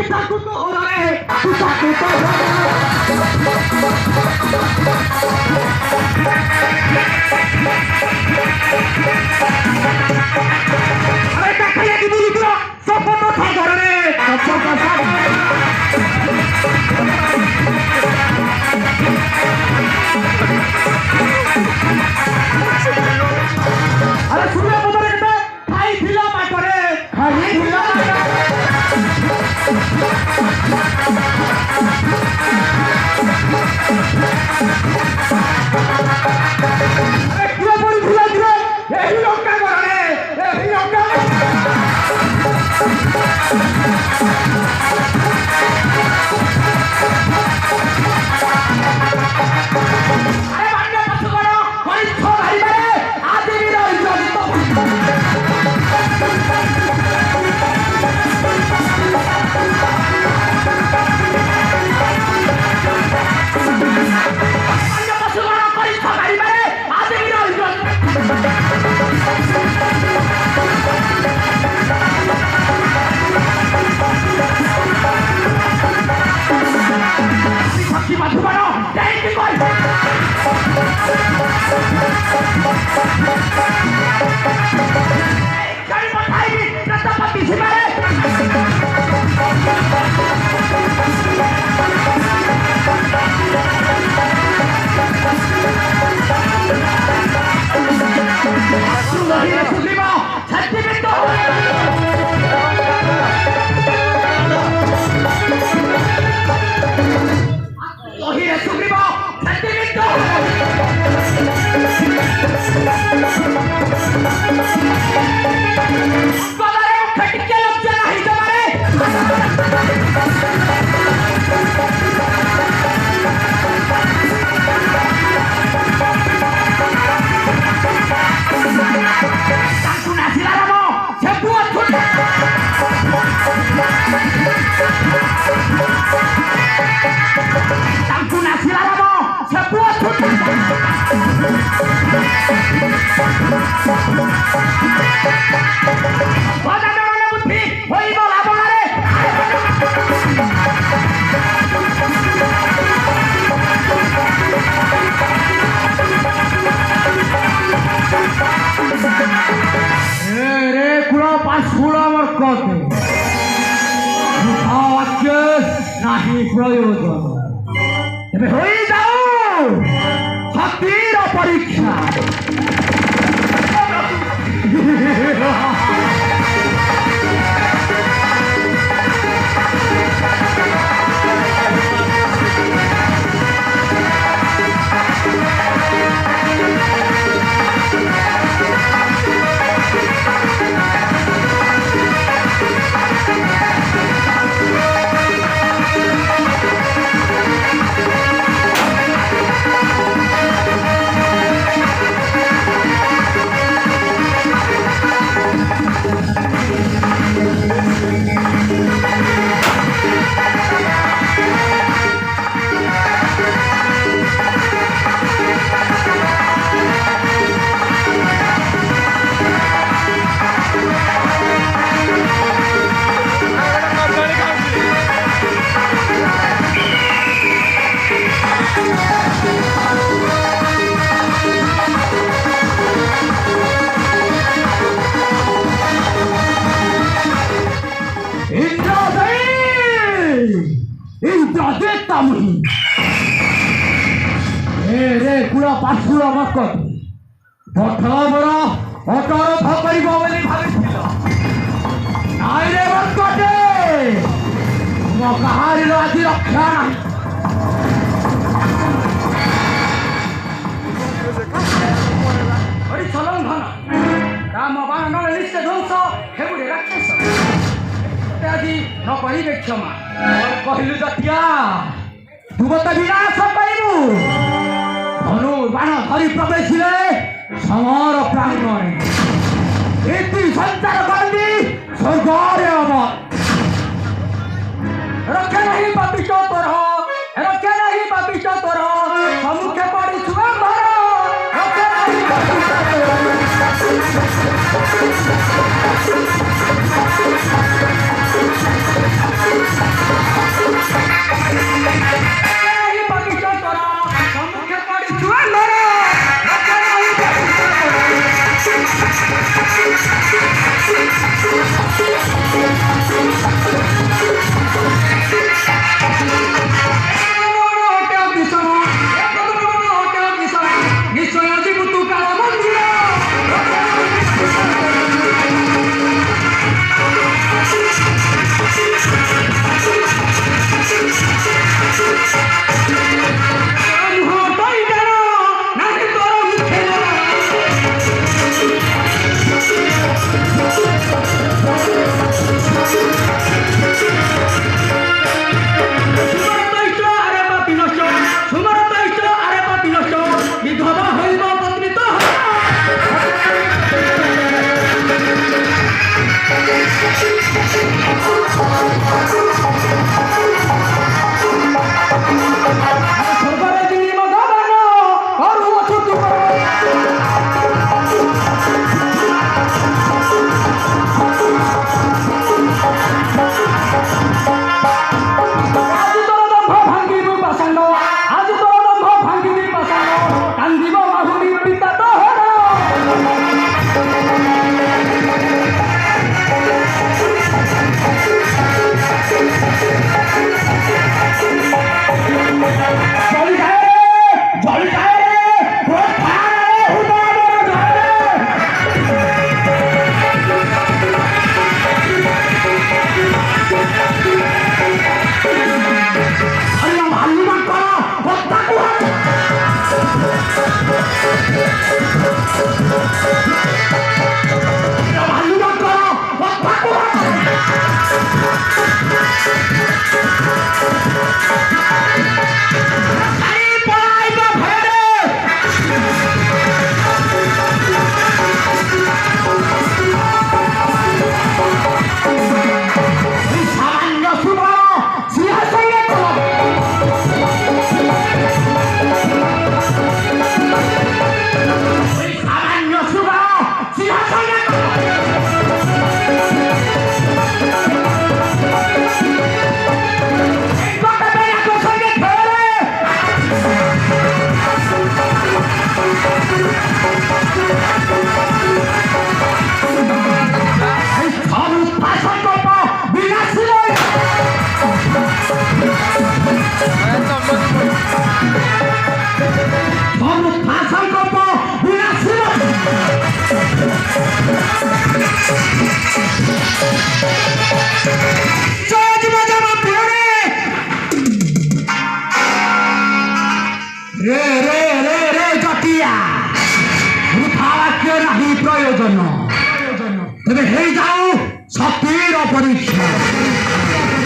takut tuh orangnya. Aku takut tuh mereka kayak di dulu bro. Sopo tuh orangnya. Sopo अरे सुनिए मुझे कहते भाई ढीला मत करे भाई ढीला अरे क्यों बोली ढीला ढीला यही लोग क्या कर रहे हैं यही लोग क्या अरे बंदे मत करो कोई छोड़ भाई मेरे आदमी भी रहो नहीं प्रयोजन तेरे हो जाओ शक्तिर परीक्षा কুড়া পাঁচশো আমার কত কথা বড় অটার ভাবি বলে ভাবিছিল নাই রে কটে কাহারির আদি রক্ষা নাই ওই চলন ধন রাম বাণ নিশ্চয় ধ্বংস হেবুড়ে রাক্ষস আদি নকরিবে ক্ষমা কহিলু জটিয়া দুবত বিনাশ পাইবু ধনু বাণ ধরি প্রবেশিলে সমর প্রাঙ্গণে এটি সঞ্চার করবি স্বর্গরে অমর রক্ষা নাহি পাপিষ্ট তোর রক্ষা নাহি পাপিষ্ট তোর সম্মুখে পড়িছু আমার রক্ষা নাহি পাপিষ্ট तेरे हे जाओ शक्तिर परीक्षा